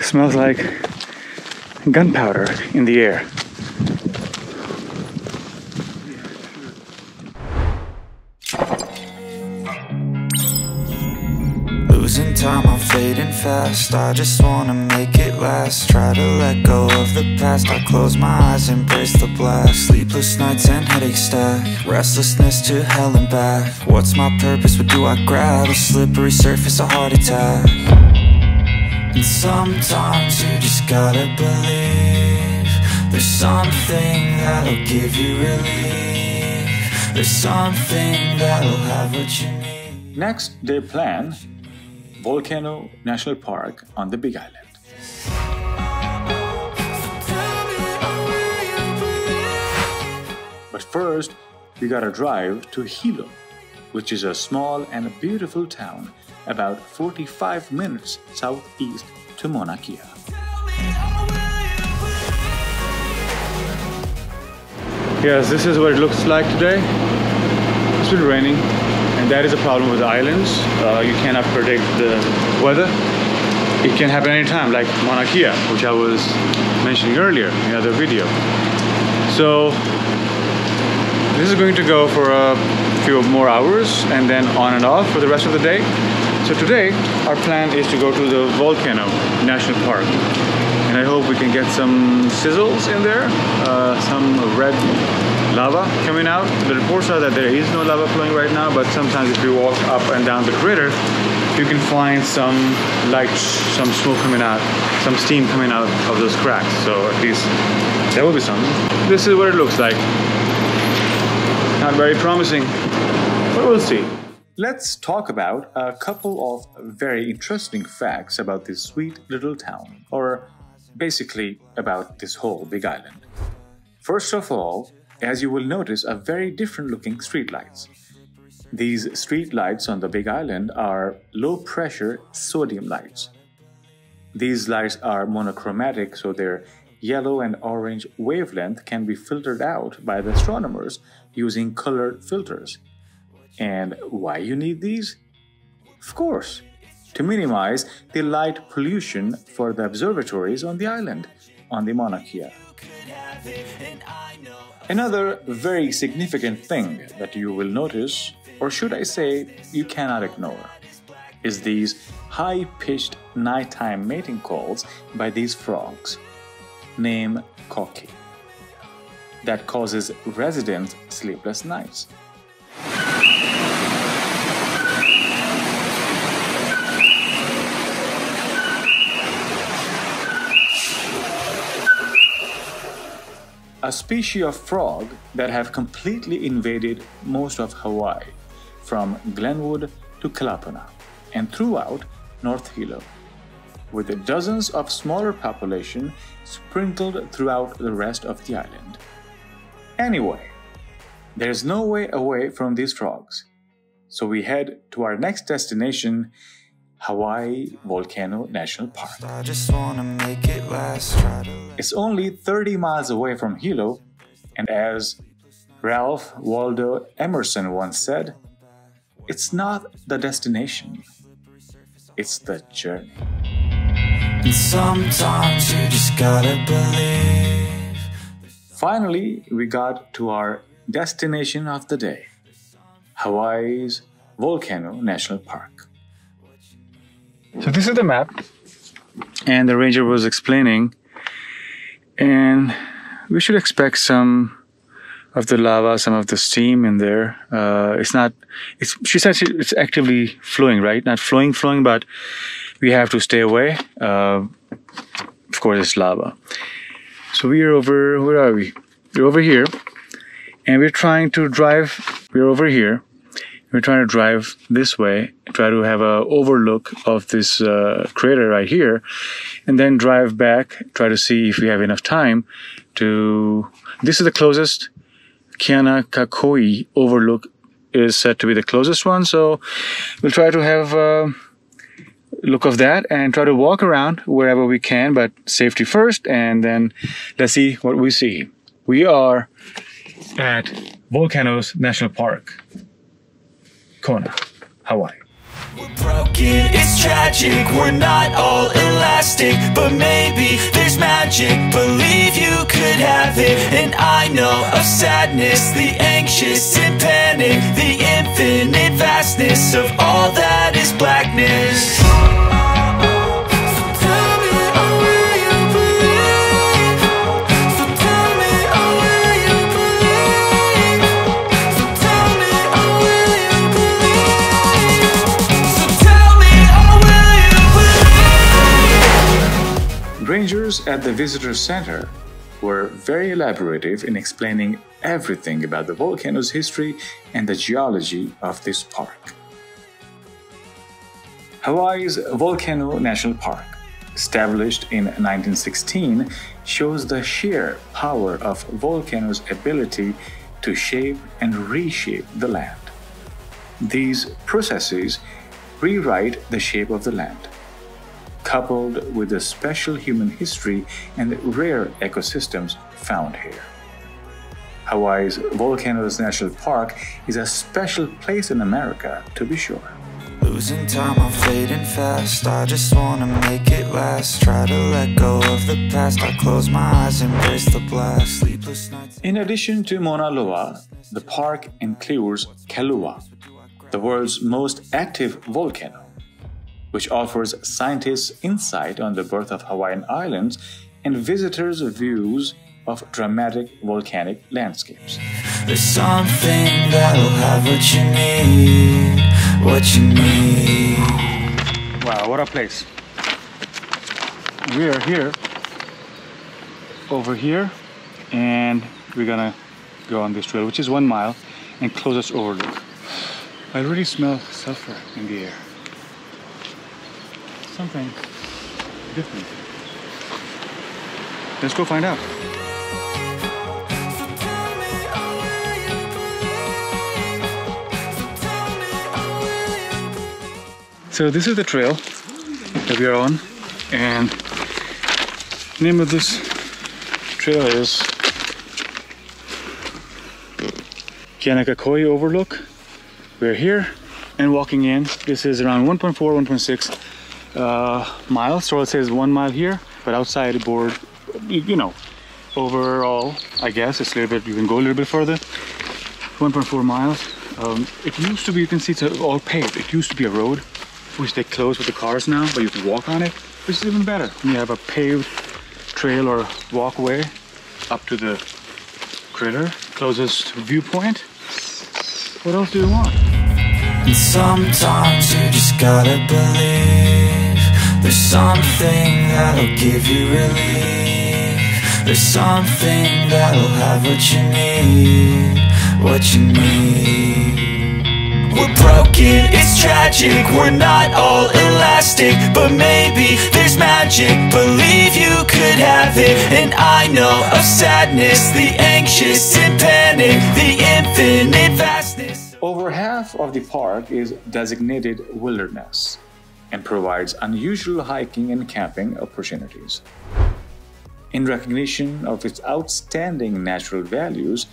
Smells like gunpowder in the air. Losing time, I'm fading fast. I just wanna make it last. Try to let go of the past. I close my eyes, embrace the blast. Sleepless nights and headaches stack. Restlessness to hell and back. What's my purpose? What do I grab? A slippery surface, a heart attack. And sometimes you just gotta believe there's something that'll give you relief. There's something that'll have what you need. Next, they plan Volcanoes National Park on the Big Island. But first, we gotta drive to Hilo, which is a small and a beautiful town about 45 minutes southeast to Mauna Kea. Yes, this is what it looks like today. It's been raining, and that is a problem with the islands. You cannot predict the weather. It can happen anytime, like Mauna Kea, which I was mentioning earlier in another video. So this is going to go for a few more hours and then on and off for the rest of the day. So today our plan is to go to the Volcanoes National Park, and I hope we can get some sizzles in there, some red lava coming out. The reports are that there is no lava flowing right now, but sometimes if you walk up and down the crater, you can find some lights, some smoke coming out, some steam coming out of those cracks. So at least there will be some. This is what it looks like. Not very promising, but we'll see. Let's talk about a couple of very interesting facts about this sweet little town, or basically about this whole Big Island. First of all, as you will notice, are very different looking streetlights. These streetlights on the Big Island are low pressure sodium lights. These lights are monochromatic, so their yellow and orange wavelength can be filtered out by the astronomers using colored filters. And why you need these? Of course, to minimize the light pollution for the observatories on the island, on the Mauna Kea. Another very significant thing that you will notice, or should I say you cannot ignore, is these high-pitched nighttime mating calls by these frogs, named koki, that causes residents sleepless nights. A species of frog that have completely invaded most of Hawaii, from Glenwood to Kalapana, and throughout North Hilo, with dozens of smaller population sprinkled throughout the rest of the island. Anyway, there's no way away from these frogs, so we head to our next destination, Hawaii Volcanoes National Park. I just wanna make it last. It's only 30 miles away from Hilo, and as Ralph Waldo Emerson once said, it's not the destination, it's the journey. And sometimes you just gotta believe. Finally, we got to our destination of the day, Hawaii's Volcanoes National Park. So this is the map, and the ranger was explaining, and we should expect some of the lava, some of the steam in there. She said it's actively flowing, right? Not flowing, but we have to stay away. Of course, it's lava. So we are over, where are we? We're over here, and we're trying to drive, we're over here. We're trying to drive this way, try to have an overlook of this crater right here, and then drive back, try to see if we have enough time to... This is the closest. Kianakakoi overlook is said to be the closest one, so we'll try to have a look of that and try to walk around wherever we can, but safety first, and then let's see what we see. We are at Volcanoes National Park, Kona, Hawaii. We're broken broken, it's tragic. We're not all elastic, but maybe there's magic. Believe you could have it. And I know of sadness, the anxious and panic, the infinite vastness of all that is blackness. Rangers at the visitor center were very elaborative in explaining everything about the volcano's history and the geology of this park. Hawaii's Volcanoes National Park, established in 1916, shows the sheer power of volcanoes' ability to shape and reshape the land. These processes rewrite the shape of the land, coupled with the special human history and rare ecosystems found here. Hawaii's Volcanoes National Park is a special place in America, to be sure. Losing time, I'm fading fast. I just wanna make it last. Try to let go of the past. I close my eyes, embrace the blast. Sleepless nights. In addition to Mauna Loa, the park includes Kailua, the world's most active volcano, which offers scientists insight on the birth of Hawaiian islands and visitors views of dramatic volcanic landscapes. There's something that'll have what you need, what you need. Wow, what a place. We are here, over here, and we're gonna go on this trail, which is 1 mile, and closest overlook. I already smell sulfur in the air. Something different. Let's go find out. So this is the trail that we are on, and the name of this trail is Kianakakoi Overlook. We're here and walking in. This is around 1.4, 1.6 miles, so it says 1 mile here, but outside the board, you know, overall, I guess it's a little bit, you can go a little bit further. 1.4 miles. It used to be, you can see it's all paved. It used to be a road, which they closed with the cars now, but you can walk on it, which is even better. You have a paved trail or walkway up to the critter, closest viewpoint. What else do you want? And sometimes you just gotta believe there's something that'll give you relief. There's something that'll have what you need, what you need. We're broken, it's tragic, we're not all elastic, but maybe there's magic. Believe you could have it. And I know of sadness, the anxious and panic, the infinite vastness. Over half of the park is designated wilderness and provides unusual hiking and camping opportunities. In recognition of its outstanding natural values,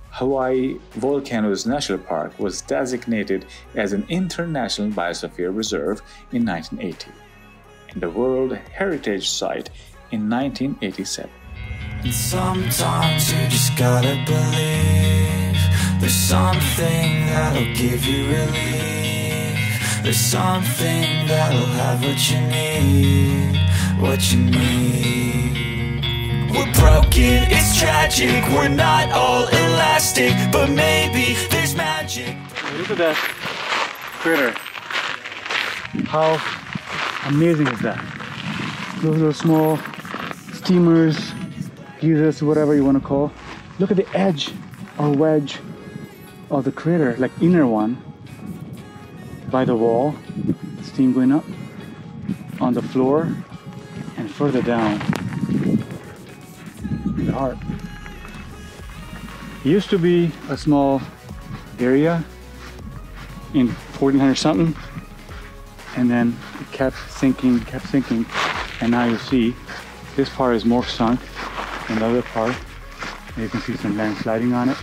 Hawaii Volcanoes National Park was designated as an International Biosphere Reserve in 1980 and a World Heritage Site in 1987. And sometimes you just gotta believe there's something that'll give you relief. There's something that'll have what you need, what you need. We're broken, it's tragic, we're not all elastic, but maybe there's magic. Look at that critter. How amazing is that? Those little small steamers, geysers, whatever you want to call. Look at the edge or wedge of the crater, like inner one, by the wall, steam going up on the floor and further down the heart. It used to be a small area in 1400 something, and then it kept sinking, and now you see this part is more sunk than the other part. You can see some land sliding on it.